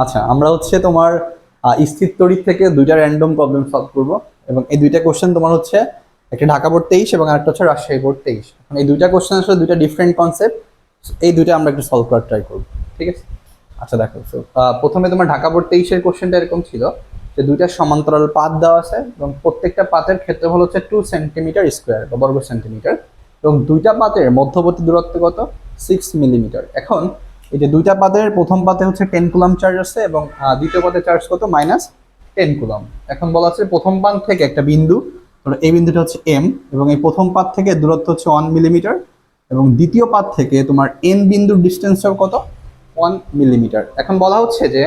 আচ্ছা, আমরা হচ্ছে তোমার স্থির তড়িৎ থেকে দুইটা র্যান্ডম প্রবলেম সলভ করব এবং এই দুইটা কোশ্চেন তোমার হচ্ছে একটা ঢাকা বোর্ড 23 এবং আরেকটা হচ্ছে রাজশাহী বোর্ড 23। এখন এই দুইটা কোশ্চেন আসলে দুইটা ডিফারেন্ট কনসেপ্ট, এই দুইটা আমরা একটু সলভ করার ট্রাই করব। ঠিক আছে, আচ্ছা দেখো, তো প্রথমে তোমার ঢাকা বোর্ড 23-এর কোশ্চেনটা এরকম ছিল যে দুইটা সমান্তরাল পাত দেওয়া আছে এবং প্রত্যেকটা পাতের ক্ষেত্রফল হচ্ছে 2 সেন্টিমিটার স্কোয়ার বা বর্গ সেন্টিমিটার এবং দুইটা পাতের মধ্যবর্তী দূরত্ব কত 6 মিলিমিটার। এখন এই যে দুইটা পাতের প্রথম পাতে হচ্ছে 10 কুলম্ব চার্জ আছে এবং দ্বিতীয় পাতে চার্জ কত -10 কুলম্ব। এখন বলা আছে প্রথম পাত থেকে একটা বিন্দু, এই বিন্দুটা হচ্ছে এম এবং এই প্রথম পাত থেকে দূরত্ব হচ্ছে 1 মিলিমিটার এবং দ্বিতীয় পাত থেকে তোমার এন বিন্দুর ডিস্টেন্সটাও কত 1 মিলিমিটার। এখন বলা হচ্ছে যে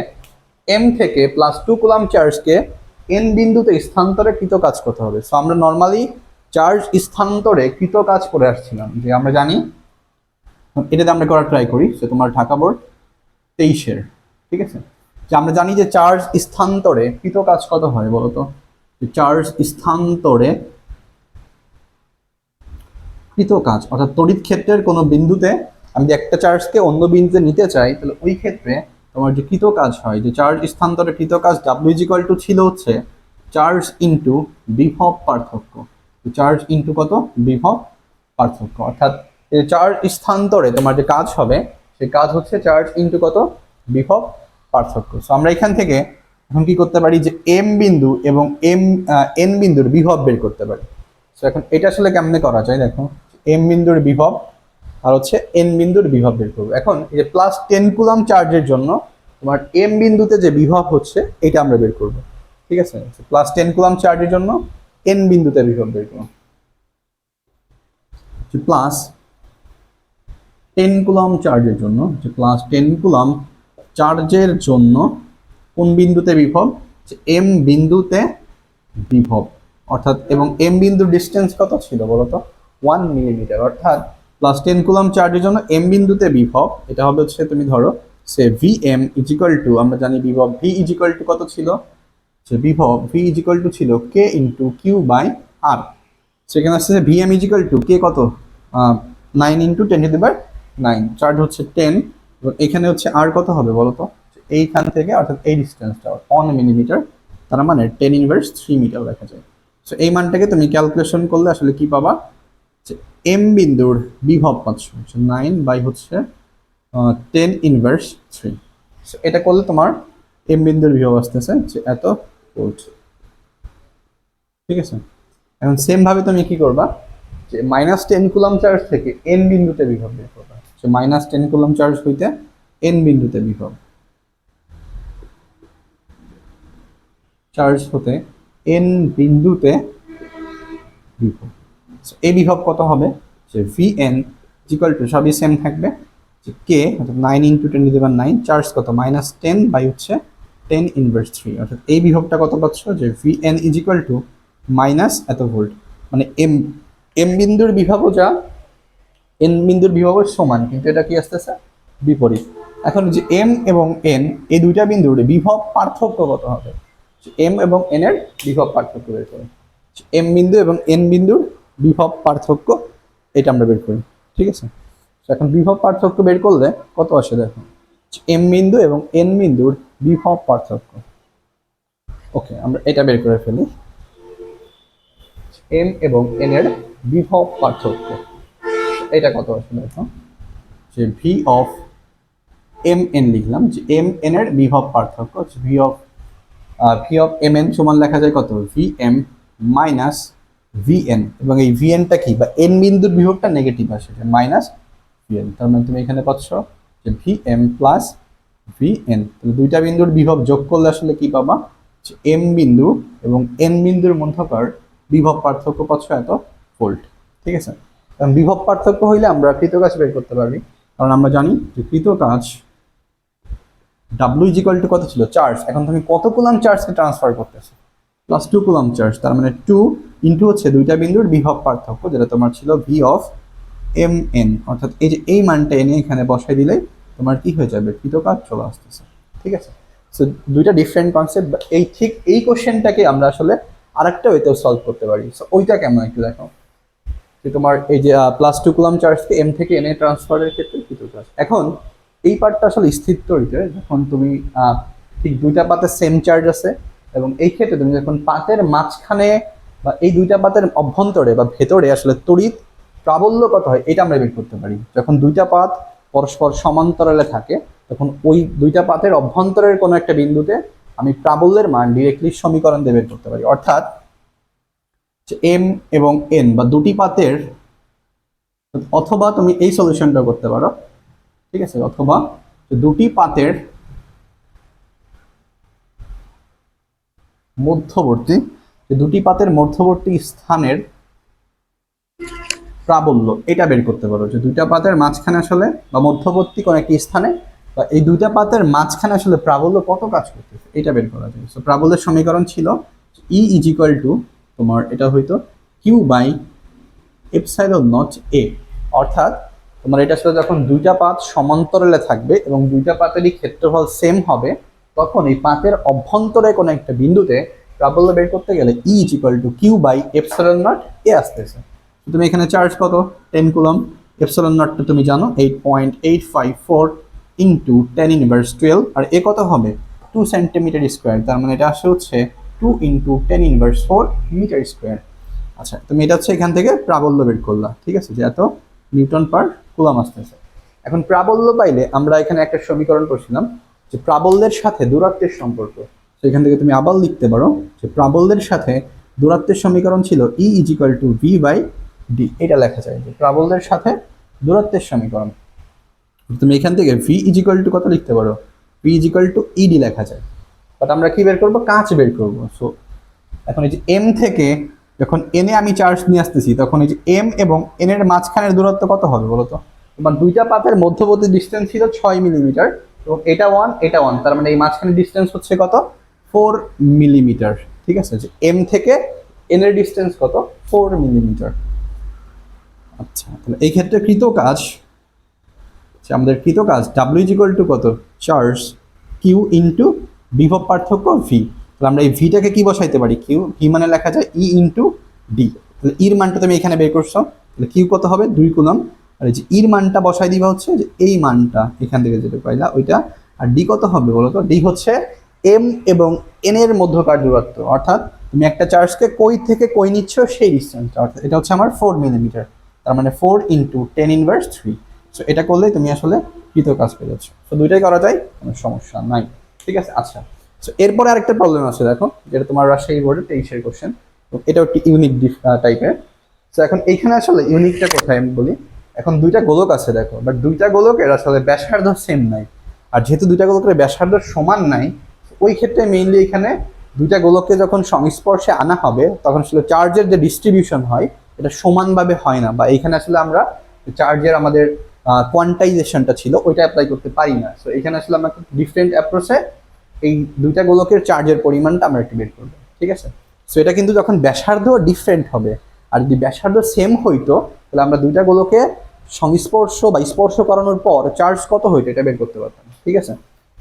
এম থেকে +2 কুলম্ব চার্জকে এন বিন্দুতে স্থানান্তরে কৃত কাজ করতে হবে। সো আমরা নর্মালি চার্জ স্থানান্তরে কৃত কাজ করে আসছিলাম, যে আমরা জানি এটাতে আমরা করার ট্রাই করি। সে তোমার ঢাকা বোর্ড 23-এর, ঠিক আছে, যে আমরা জানি যে চার্জ স্থানান্তরে কৃত কাজ কত হয় বলতো। চার্জ স্থানান্তরে কৃত কাজ অর্থাৎ তড়িৎ ক্ষেত্রের কোনো বিন্দুতে আমি যদি একটা চার্জকে অন্য বিন্দুতে নিতে চাই, তাহলে ওই ক্ষেত্রে তোমার যে কৃত কাজ হয়, যে চার্জ স্থানান্তরে কৃত কাজ W = ছিল হচ্ছে চার্জ ইন্টু বিভব পার্থক্য। চার্জ ইন্টু কত বিভব পার্থক্য, অর্থাৎ চার্জ স্থানান্তরে তোমার যে কাজ হবে সেই কাজ হচ্ছে চার্জ ইন্টু কত বিভব পার্থক্য। সো আমরা এখান থেকে এখন কি করতে পারি যে এম বিন্দু এবং এন বিন্দুর বিভব বের করতে পারি। সো এখন এটা আসলে কেমনে করা যায় দেখো, এম বিন্দুর বিভব আর হচ্ছে এন বিন্দুর বিভব বের করবো। এখন এই যে +10 কুলম্ব চার্জের জন্য তোমার এম বিন্দুতে যে বিভব হচ্ছে এটা আমরা বের করবো। ঠিক আছে, +10 কুলম্ব চার্জের জন্য এন বিন্দুতে বিভব বের করবো। +10 কুলম্ব চার্জের জন্য, যে +10 কুলম্ব চার্জের জন্য কোন বিন্দুতে বিভব, যে এম বিন্দুতে বিভব, অর্থাৎ এবং এম বিন্দুর ডিস্টেন্স কত ছিল বলতো 1 মিলিমিটার। অর্থাৎ +10 কুলম্ব চার্জের জন্য এম বিন্দুতে বিভব এটা হবে হচ্ছে, তুমি ধরো সে Vm = আমরা জানি বিভব V = কত ছিল, যে বিভব V = ছিল K × Q/R। সেখানে আসছে Vm = K কত 9 × 10⁹, চার্জ হচ্ছে 10 এবং এখানে হচ্ছে R কত হবে বলতো, এইখান থেকে অর্থাৎ এই ডিস্টেন্সটা 1 মিলিমিটার, তার মানে 10⁻³ মিটার লেখা যায়। সো এই মানটাকে তুমি ক্যালকুলেশন করলে আসলে কি পাবা, যে এম বিন্দুর বিভব পাচ্ছ 9/10⁻³। সো এটা করলে তোমার এম বিন্দুর বিভব আসতেছে যে এত ভোল্ট। ঠিক আছে, এখন সেম ভাবে তুমি কি করবা, যে -10 কুলম্ব চার্জ থেকে এন বিন্দুতে বিভব বের করবা। সো -10 কুলম্ব চার্জ হইতে এন বিন্দুতে বিভব, চার্জ হতে এন বিন্দুতে বিভব। এই বিভব কত হবে, যে Vn = সবই সেম থাকবে, যে কে অর্থাৎ 9 × 10⁹, চার্জ কত -10 বাই হচ্ছে 10⁻³ অর্থাৎ এই বিভবটা কত পাচ্ছ, যে Vn = এত ভোল্ট। মানে এম বিন্দুর বিভবও যা এন বিন্দুর বিভবের সমান, কিন্তু এটা কি আসতেছে বিপরীত। এখন যে এম এবং এন এই দুইটা বিন্দুর বিভব পার্থক্য কত হবে, এম এবং এন এর বিভব পার্থক্য বের করি। এম বিন্দু এবং এন বিন্দুর বিভব পার্থক্য এটা আমরা বের করি। ঠিক আছে, এখন বিভব পার্থক্য বের করলে কত আসে দেখো, এম বিন্দু এবং এন বিন্দুর বিভব পার্থক্য। ওকে, আমরা এটা বের করে ফেলি, এম এবং এন এর বিভব পার্থক্য এটা কত আসে দেখো, যে V(m_n) লিখলাম, যে এম এন এর বিভব পার্থক্য V(m_n) সমান লেখা যায় কত, Vm - Vn, এবং এই Vnটা কি বা n বিন্দুর বিভবটা নেগেটিভ আসে -Vn, তার মানে তুমি এখানে পাচ্ছ যে Vm + Vn। তাহলে দুইটা বিন্দুর বিভব যোগ করলে আসলে কি পাবা, যে m বিন্দু এবং n বিন্দুর মধ্যকার বিভব পার্থক্য পাচ্ছ এত ভোল্ট। ঠিক আছে, কারণ বিভব পার্থক্য হইলে আমরা কৃত কাজ বের করতে পারবি, কারণ আমরা জানি যে কৃত কাজ W = কত ছিল চার্জ। এখন তুমি কত কুলম্ব চার্জকে ট্রান্সফার করতেছো, +2 কুলম্ব চার্জ, তার মানে 2 ইন্টু হচ্ছে দুইটা বিন্দুর বিভব পার্থক্য যেটা তোমার ছিল V(m_n), অর্থাৎ এই যে এই মানটা এনে এখানে বসাই দিলে তোমার কি হয়ে যাবে, কৃত কাজ চলে আসতেছে। ঠিক আছে, সো দুইটা ডিফারেন্ট কনসেপ্ট, এই ঠিক এই কোশ্চেনটাকে আমরা আসলে আরেকটা ওয়েতেও সলভ করতে পারি। সো ওইটা কেমন একটু দেখো, যে তোমার এই যে +2 কুলম্ব চার্জকে এম থেকে এন এ ট্রান্সফারের ক্ষেত্রে কৃত কাজ। এখন এই পার্টটা আসলে স্থির তড়িতে, যখন তুমি ঠিক দুইটা পাতে সেম চার্জ আছে, এবং এই ক্ষেত্রে তুমি যখন পাতের মাঝখানে বা এই দুইটা পাতের অভ্যন্তরে বা ভেতরে আসলে তড়িৎ প্রাবল্য কত হয় এটা আমরা বের করতে পারি। যখন দুইটা পাত পরস্পর সমান্তরালে থাকে তখন ওই দুইটা পাতের অভ্যন্তরের কোনো একটা বিন্দুতে আমি প্রাবল্যের মান ডিরেক্টলি সমীকরণ দিয়ে বের করতে পারি। অর্থাৎ এম এবং এন বা দুটি পাতের, অথবা তুমি এই সলিউশনটা করতে পারো, ঠিক আছে, অথবা দুটি পাতের মধ্যবর্তী, দুটি পাতের মধ্যবর্তী স্থানের প্রাবল্য এটা বের করতে পারো, যে দুইটা পাতের মাঝখানে আসলে বা মধ্যবর্তী কোন একটি স্থানে বা এই দুইটা পাতের মাঝখানে আসলে প্রাবল্য কত কাজ করতেছে এটা বের করা যায়। সো প্রাবল্যের সমীকরণ ছিল ই ইজ ইকুয়াল টু তোমার এটা হইতো কিউ বাই এপসাইলন নট এ। অর্থাৎ তোমার এটা আসলে যখন দুইটা পাত সমান্তরালে থাকবে এবং দুইটা পাতেরই ক্ষেত্রফল সেম হবে তখন এই পাতের অভ্যন্তরে কোনো একটা বিন্দুতে প্রাবল্য বের করতে গেলে E is equal to Q by epsilon not এ আসতেছে। তুমি এখানে চার্জ কত 10 কুলম, এপসাইলন নটটা তুমি জানো 8.854 ইন্টু 10 ইনভার্স 12, আর এ কত হবে 2 সেন্টিমিটার স্কোয়ার, তার মানে এটা আসে হচ্ছে 2 ইন্টু 10 ইনভার্স 4 মিটার স্কোয়ার। আচ্ছা, তুমি এটা হচ্ছে এখান থেকে প্রাবল্য বের করলা, ঠিক আছে, যে এত নিউটন পার কুলম আসতেছে। এখন প্রাবল্য পাইলে আমরা এখানে একটা সমীকরণ করছিলাম যে প্রাবল্যের সাথে দূরত্বের সম্পর্ক, তো এখান থেকে তুমি আবার লিখতে পারো যে প্রাবল্যের সাথে দূরত্বের সমীকরণ ছিল E is equal to V by D. এটা লেখা যায় যে প্রাবল্যের সাথে দূরত্বের সমীকরণ। তুমি এখান থেকে ভি ইজ ইকুয়াল টু কত লিখতে পারো, V is equal to E d লেখা যায়, বাট আমরা কি বের করবো, কাঁচ বের করবো। সো এখন এই যে এম থেকে যখন এনে আমি চার্জ নিয়ে আসতেছি তখন এই যে এম এবং এন এর মাঝখানের দূরত্ব কত হবে বলো তো। তোমার দুইটা পাতের মধ্যবর্তী ডিস্টেন্স ছিল 6 মিলিমিটার এবং এটা 1 এটা 1, তার মানে এই মাঝখানের ডিস্টেন্স হচ্ছে কত 4 মিলিমিটার, ঠিক আছে, যে এম থেকে এন এর ডিস্টেন্স কত 4 মিলিমিটার। আচ্ছা, তাহলে এই ক্ষেত্রে কৃত কাজ, আমাদের কৃত কাজ ডাব্লিউ ইজ ইকুয়াল টু কত চার্জ কিউ ইন্টু বিভব পার্থক্য ভি। তাহলে আমরা এই ভিটাকে কি বসাইতে পারি, কিউ, ভি মানে লেখা যায় ই ইন্টু ডি। তাহলে ইর মানটা তুমি এখানে বের করছো, তাহলে কিউ কত হবে 2 কুলম, আর এই যে ইর মানটা বসাই দিবা হচ্ছে যে এই মানটা এখান থেকে যেটা পাইলা ওইটা, আর ডি কত হবে বলো তো, ডি হচ্ছে এম এবং এন এর মধ্যকার দূরত্ব, অর্থাৎ তুমি একটা চার্জকে কই থেকে কই নিচ্ছ সেই ডিস্টেন্সটা, অর্থাৎ এটা হচ্ছে আমার 4 মিলিমিটার, তার মানে 4 ইন্টু 10 ইনভার্স 3। সো এটা করলেই তুমি আসলে কৃত কাজ পেয়ে যাচ্ছ। তো দুইটাই করা যায়, কোনো সমস্যা নাই, ঠিক আছে। আচ্ছা, সো এরপরে আরেকটা প্রবলেম আছে দেখো, যেটা তোমার রাজশাহী বোর্ডের 23-এর কোশ্চেন, এটা একটি ইউনিক টাইপের। সো এখন এইখানে আসলে ইউনিকটা কোথায় আমি বলি, এখন দুইটা গোলক আছে দেখো, বাট দুইটা গোলকের আসলে ব্যাসার্ধ সেম নাই, আর যেহেতু দুইটা গোলকের ব্যাসার্ধ সমান নাই ওই ক্ষেত্রে মেইনলি এখানে দুইটা গোলককে যখন সংস্পর্শে আনা হবে তখন আসলে চার্জের যে ডিস্ট্রিবিউশন হয় এটা সমানভাবে হয় না, বা এখানে আসলে আমরা চার্জের আমাদের কোয়ান্টাইজেশনটা ছিল ওইটা অ্যাপ্লাই করতে পারি না। সো এখানে আসলে আমরা ডিফারেন্ট অ্যাপ্রোচে এই দুইটা গোলকের চার্জের পরিমাণটা আমরা একটু বের করবো, ঠিক আছে। সো এটা কিন্তু যখন ব্যাসার্ধ ডিফারেন্ট হবে, আর যদি ব্যাসার্ধ সেম হইতো তাহলে আমরা দুইটা গোলকে সংস্পর্শ বা স্পর্শ করানোর পর চার্জ কত হইতো এটা বের করতে পারতাম, ঠিক আছে।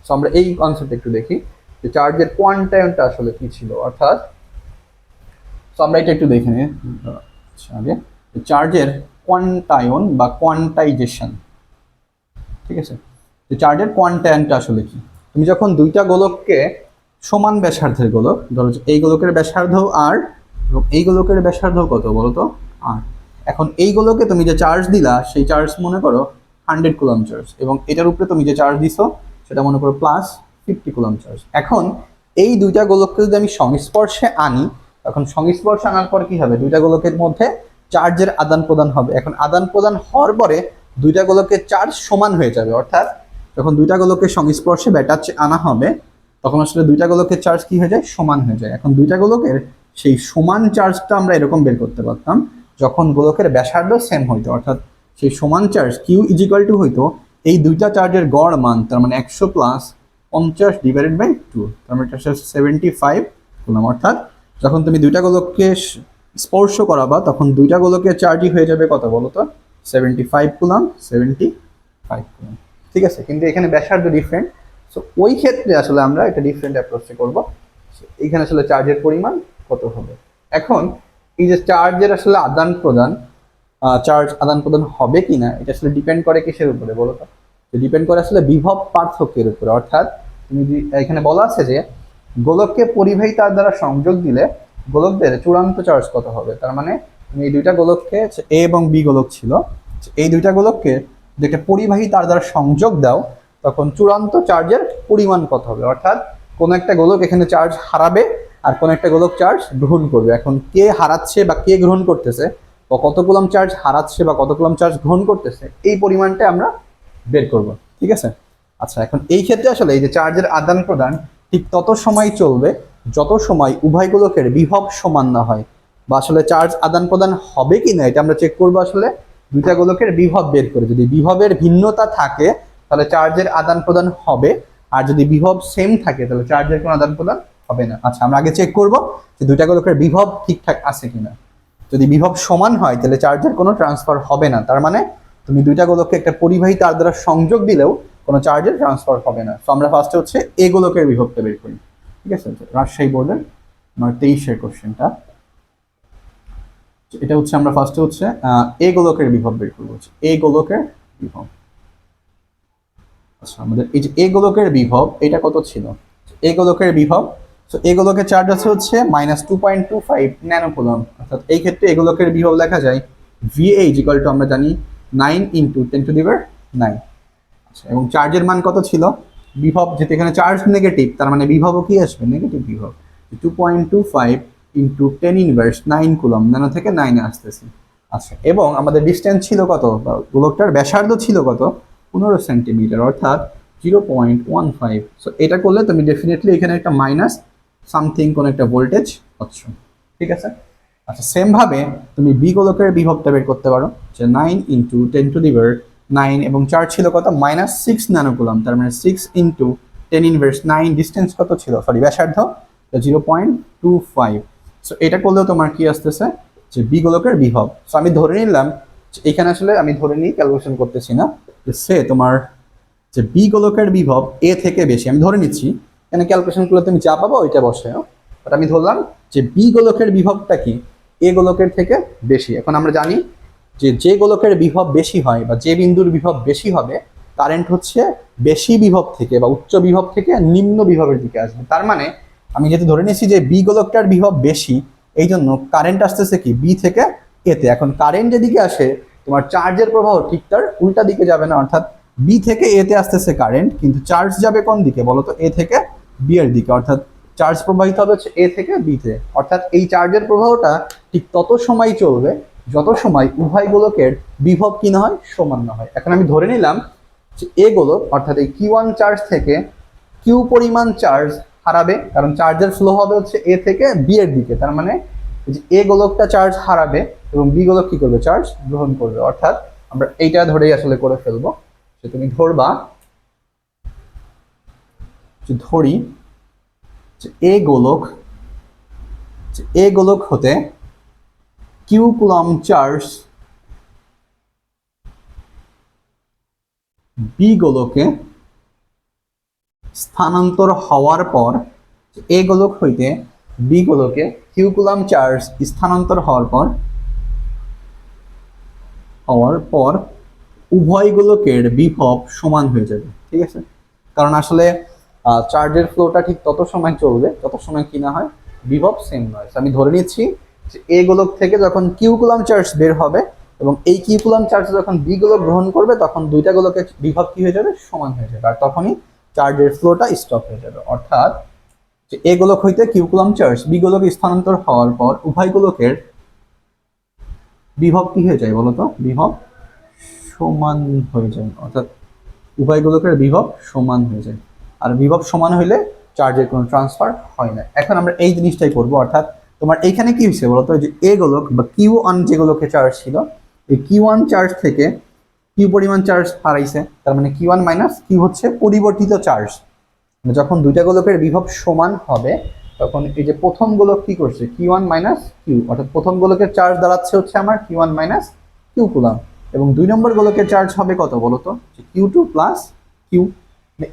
সো আমরা এই কনসেপ্ট একটু দেখি যে চার্জের কোয়ান্টায়নটা আসলে কি ছিল, অর্থাৎ সো আমরা এটা একটু দেখে নিই আগে, চার্জের কোয়ান্টায়ন বা কোয়ান্টাইজেশন, ঠিক আছে। তো চার্জের কোয়ান্টায়নটা আসলে কি, তুমি যখন দুইটা গোলককে সমান ব্যাসার্ধের গোলক ধরো, এই গোলকের ব্যাসার্ধ আর এবং এই গোলকের ব্যাসার্ধ কত বলতো আর, এখন এই গোলকে তুমি যে চার্জ দিলা সেই চার্জ মনে করো 100 কুলম চার্জ, এবং এটার উপরে তুমি যে চার্জ দিছো সেটা মনে করো প্লাস 50 কুলম চার্জ। এখন এই দুইটা গোলককে যদি আমি সংস্পর্শে আনি তখন সংস্পর্শে আনার পর কি হবে, দুইটা গোলকের মধ্যে চার্জের আদান প্রদান হবে। এখন আদান প্রদান হওয়ার পরে দুইটা গোলকের চার্জ সমান হয়ে যাবে, অর্থাৎ যখন দুইটা গোলকের সংস্পর্শে ব্যাটার আনা হবে তখন আসলে দুইটা গোলকের চার্জ কি হয়ে যায়, সমান হয়ে যায়। এখন দুইটা গোলকের সেই সমান চার্জটা আমরা এরকম বের করতে পারতাম যখন গোলকের ব্যাসার্ধ সেম হইতো, অর্থাৎ সেই সমান charge Q is equal to হইতো এই দুইটা চার্জের গড় মান, তার মানে 100 প্লাস 50 ডিভাইডেড বাই 2, তার মানে এটা 75 কুলম। অর্থাৎ যখন তুমি দুইটা গোলককে স্পর্শ করাবা তখন দুইটা গোলকের চার্জই হয়ে যাবে কত বলতো 75 কুলম, 75 কুলম, ঠিক আছে। কিন্তু এখানে ব্যাসার্ধ ডিফারেন্ট, সো ওই ক্ষেত্রে আসলে আমরা এটা ডিফারেন্ট অ্যাপ্রোচে করবো। এইখানে আসলে চার্জের পরিমাণ কত হবে। এখন এই যে চার্জের আসলে আদান প্রদান, চার্জ আদান প্রদান হবে কিনা এটা আসলে ডিপেন্ড করে কিসের উপরে বলো তো, ডিপেন্ড করে আসলে বিভব পার্থক্যের উপরে। অর্থাৎ তুমি যদি এখানে বলা আছে যে গোলককে পরিবাহী তার দ্বারা সংযোগ দিলে গোলকদের চূড়ান্ত চার্জ কত হবে। তার মানে তুমি এই দুইটা গোলককে, এ এবং বি গোলক ছিল, এই দুইটা গোলককে যদি একটা পরিবাহী তার দ্বারা সংযোগ দাও তখন চূড়ান্ত চার্জের পরিমাণ কত হবে। অর্থাৎ কোন একটা গোলক এখানে চার্জ হারাবে আর কোন একটা গোলক চার্জ গ্রহণ করবে। এখন কে হারাচ্ছে বা কে গ্রহণ করতেছে, বা কত কুলম চার্জ হারাচ্ছে বা কত কুলম চার্জ গ্রহণ করতেছে, এই পরিমাণটা আমরা বের করব। ঠিক আছে। আচ্ছা, এখন এই ক্ষেত্রে আসলে এই যে চার্জের আদান প্রদান ঠিক তত সময় চলবে যত সময় উভয় গোলকের বিভব সমান না হয়। বা আসলে চার্জ আদান প্রদান হবে কি না এটা আমরা চেক করবো আসলে দুইটা গোলকের বিভব বের করে। যদি বিভবের ভিন্নতা থাকে তাহলে চার্জের আদান প্রদান হবে, আর যদি বিভব সেম থাকে তাহলে চার্জের কোনো আদান প্রদান হবে না। আচ্ছা, আমরা আগে চেক করব যে দুইটা গোলকের বিভব ঠিকঠাক আছে কিনা। যদি বিভব সমান হয় তাহলে চার্জের কোনো ট্রান্সফার হবে না। তার মানে তুমি দুইটা গোলককে একটা পরিবাহী তার দ্বারা সংযোগ দিলেও কোনো চার্জের ট্রান্সফার হবে না। তো আমরা ফার্স্টে হচ্ছে এ গোলকের বিভবটা বের করি। ঠিক আছে, রাজশাহী বোর্ডের 23-এর কোশ্চেনটা। এটা হচ্ছে আমরা ফার্স্টে হচ্ছে এ গোলকের বিভব বের করবো। এ গোলকের বিভব। আচ্ছা, আমাদের এই যে এ গোলকের বিভব এটা কত ছিল, এ গোলকের বিভব, তো এ গোলকের চার্জ আছে হচ্ছে -2.25 ন্যানোকুলম। অর্থাৎ এই ক্ষেত্রে এ গোলকের বিভব লেখা যায় VA ইকুয়াল টু আমরা জানি 9 × 10⁹। আচ্ছা, এবং চার্জের মান কত ছিল, বিভব যেহেতু এখানে চার্জ নেগেটিভ তার মানে বিভবও কি আসবে নেগেটিভ বিভব। 2.25 × 10⁻৯ কুলম, ন্যানো থেকে 9 এ আসতেছে। আচ্ছা, এবং আমাদের ডিস্টেন্স ছিল কত, গোলকটার ব্যাসার্ধ ছিল কত, 15 সেন্টিমিটার, অর্থাৎ 0.15। সো এটা করলে তুমি ডেফিনেটলি এখানে একটা মাইনাস সামথিং কোন একটা ভোল্টেজ পাচ্ছ। ঠিক আছে। আচ্ছা, সেম ভাবে তুমি বি গোলকের বিভবটা বের করতে পারো, যে 9 × 10⁹ এবং চার্জ ছিল কত -6 ন্যানোকুলম। তার মানে 6 × 10⁻৯, ডিস্টেন্স কত ছিল, সরি ব্যাসার্ধ 0.25। সো এটা করলেও তোমার কি আসতেছে, যে বি গোলকের বিভব। সো আমি ধরে নিলাম এখানে আসলে আমি ধরে নিই, ক্যালকুলেশন করতেছি না, যে সে তোমার যে বি গোলকের বিভব এ থেকে বেশি, আমি ধরে নিচ্ছি, এখানে ক্যালকুলেশন করলে তুমি যা পাবো ওইটা বসে। বাট আমি ধরলাম যে বি গোলকের বিভবটা কি এ গোলকের থেকে বেশি। এখন আমরা জানি যে গোলকের বিভব বেশি হয় বা যে বিন্দুর বিভব বেশি হবে কারেন্ট হচ্ছে বেশি বিভব থেকে বা উচ্চ বিভব থেকে নিম্ন বিভবের দিকে আসবে। তার মানে আমি যেহেতু ধরে নিয়েছি যে বি গোলকটার বিভব বেশি, এই জন্য কারেন্ট আসতেছে কি বি থেকে এতে। এখন কারেন্ট যেদিকে আসে তোমার চার্জের প্রবাহ ঠিক তার উল্টা দিকে যাবে না, অর্থাৎ বি থেকে এতে আসতেছে কারেন্ট, কিন্তু চার্জ যাবে কোন দিকে বলতো, এ থেকে বি এর দিকে। অর্থাৎ চার্জ প্রবাহিত হবে হচ্ছে এ থেকে বিতে। অর্থাৎ এই চার্জের প্রবাহটা ঠিক তত সময় চলবে যত সময় উভয় গোলকের বিভব কি না হয়, সমান না হয়। এখন আমি ধরে নিলাম যে এ গোলক অর্থাৎ এই Q1 চার্জ থেকে কিউ পরিমাণ চার্জ হারাবে, কারণ চার্জের ফ্লো হবে হচ্ছে এ থেকে বি এর দিকে। তার মানে যে এ গোলকটা চার্জ হারাবে এবং বি গোলক কি করবে, চার্জ গ্রহণ করবে। অর্থাৎ আমরা এইটা ধরেই আসলে করে ফেলবো, যে তুমি ধরবা, যে ধরি যে এ গোলক হতে কিউ কুলম চার্জ বি গোলকে স্থানান্তর হওয়ার পর, এ গোলক হইতে বি গোলকে কিউ কুলম চার্জ স্থানান্তর হওয়ার পর উভয় গোলকের বিভব সমান হয়ে যাবে। ঠিক আছে, কারণ আসলে চার্জের ফ্লোটা ঠিক তত সময় চলবে যত সময় কি না হয় বিভব সেম নয়। আমি ধরে নিচ্ছি যে এ গোলক থেকে যখন কিউ কুলম চার্জ বের হবে এবং এই কিউ কুলম চার্জ যখন বি গোলক গ্রহণ করবে তখন দুইটা গোলকের বিভব কি হয়ে যাবে, সমান হয়ে যাবে, আর তখনই চার্জের ফ্লোটা স্টপ হয়ে যাবে। অর্থাৎ যে এ গোলক হইতে কিউ কুলম চার্জ বি গোলকে স্থানান্তর হওয়ার পর উভয় গোলকের বিভব কি হয়ে যায় বলতো, বিভব সমান হয়ে যায়। অর্থাৎ উভয় গোলকের বিভব সমান হয়ে যায়, আর বিভব সমান হইলে চার্জের কোনো ট্রান্সফার হয় না। এখন আমরা এই জিনিসটাই করবো। অর্থাৎ তোমার এইখানে কি হয়েছে বলতো, যে এ গোলক বা Q1 যে গোলকে চার্জ ছিল, এই Q1 চার্জ থেকে কিউ পরিমাণ চার্জ হারাইছে। তার মানে Q1 - Q হচ্ছে পরিবর্তিত চার্জ। যখন দুইটা গোলকের বিভব সমান হবে তখন এই যে প্রথম গোলক কি করছে, Q1 - Q, অর্থাৎ প্রথম গোলকের চার্জ দাঁড়াচ্ছে হচ্ছে আমার Q1 - Q কুলম, এবং দুই নম্বর গোলকের চার্জ হবে কত বলতো, Q2 + Q।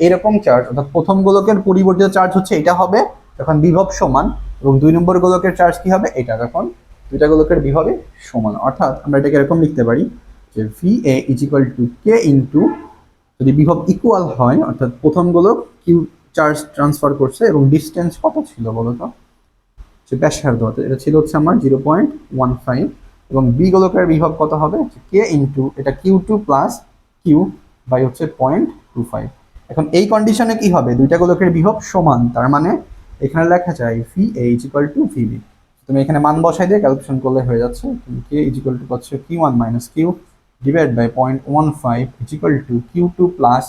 এরকম চার্জ, অর্থাৎ প্রথম গোলকের পরিবর্তিত চার্জ হচ্ছে এটা হবে যখন বিভব সমান, এবং দুই নম্বর গোলকের চার্জ কি হবে, এটা যখন দুইটা গোলকের বিভবে সমান। অর্থাৎ আমরা এটাকে এরকম লিখতে পারি যে VA = K × যদি বিভব ইকুয়াল হয়, অর্থাৎ প্রথম গোলক কিউ চার্জ ট্রান্সফার করছে এবং ডিস্টেন্স কত ছিল বলো তো, যে ব্যাসার্ধ এটা ছিল হচ্ছে আমার 0.15 এবং বি গোলকের বিভব কত হবে, কে ইন্টু এটা Q2 প্লাস কিউ বাই হচ্ছে 0.25। এখন এই কন্ডিশনে কি হবে, দুইটা গোলকের বিভব সমান, তার মানে এখানে লেখা যায় VH ইকুয়াল টু VB। তুমি এখানে মান বসাই দিয়ে ক্যালকুলেশন করলে হয়ে যাচ্ছে, কে ইকুয়াল টু হচ্ছে Q1 minus Q divide by 0.15 equal to Q2 plus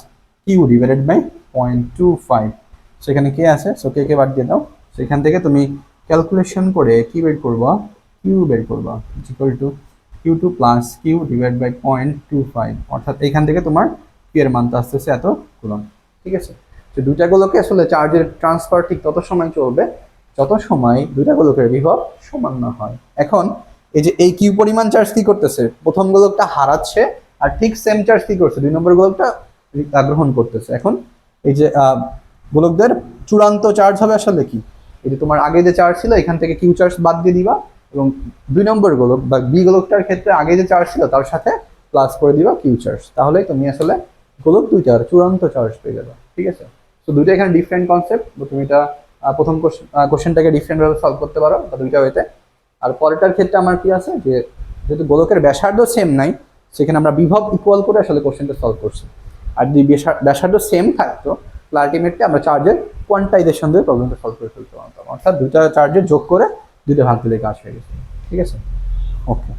Q divided by 0.25। সেখানে কে আছে, সো কে বাদ দিয়ে দাও, সেখান থেকে তুমি ক্যালকুলেশন করে কি বের করবা, কিউ বের করবা equal to Q2 plus Q divide by 0.25, অর্থাৎ এখান থেকে তোমার কিউ এর মানটা আসতেছে এত কুলম্ব। ঠিক আছে, তো দুইটা গোলকে আসলে চার্জের ট্রান্সফার ঠিক তত সময় চলবে যত সময় দুইটা গোলকের বিভব সমান না হয়। এখন এই যে এই কিউ পরিমাণ চার্জ কি করতেছে, প্রথম গোলকটা হারাচ্ছে আর ঠিক সেম চার্জ কি করছে, দুই নম্বর গোলকটা গ্রহণ করতেছে। এখন এই যে গোলকদের চূড়ান্ত চার্জ হবে আসলে কি, এই যে তোমার আগে যে চার্জ ছিল এখান থেকে কিউ চার্জ বাদ দিয়ে দিবা এবং দুই নম্বর গোলক বা বি গোলকটার ক্ষেত্রে আগে যে চার্জ ছিল তার সাথে প্লাস করে দিবা কিউ চার্জ, তাহলে তুমি আসলে গোলক দুইটার চূড়ান্ত চার্জ পেয়ে যাবে। ঠিক আছে, তো দুইটা এখানে ডিফারেন্ট কনসেপ্ট, তুমি এটা প্রথম কোশ্চেনটাকে ডিফারেন্ট ভাবে সলভ করতে পারো বা দুইটা ওয়েতে। আর পরেরটার ক্ষেত্রে আমার কি আছে, যে যেহেতু গোলকের ব্যাসার্ধ সেম নাই, সেখানে আমরা বিভব ইকুয়াল করে আসলে কোশ্চেনটা সলভ করছি। আর যদি ব্যাসার্ধ সেম থাকতো আলটিমেটলি আমরা চার্জের কোয়ান্টাইজেশন দিয়ে প্রবলেমটা সলভ করে ফেলতে পারতাম, অর্থাৎ দুইটা চার্জের যোগ করে দুইটা ভাগ দিলে কাজ হয়ে গেছে। ঠিক আছে, ওকে।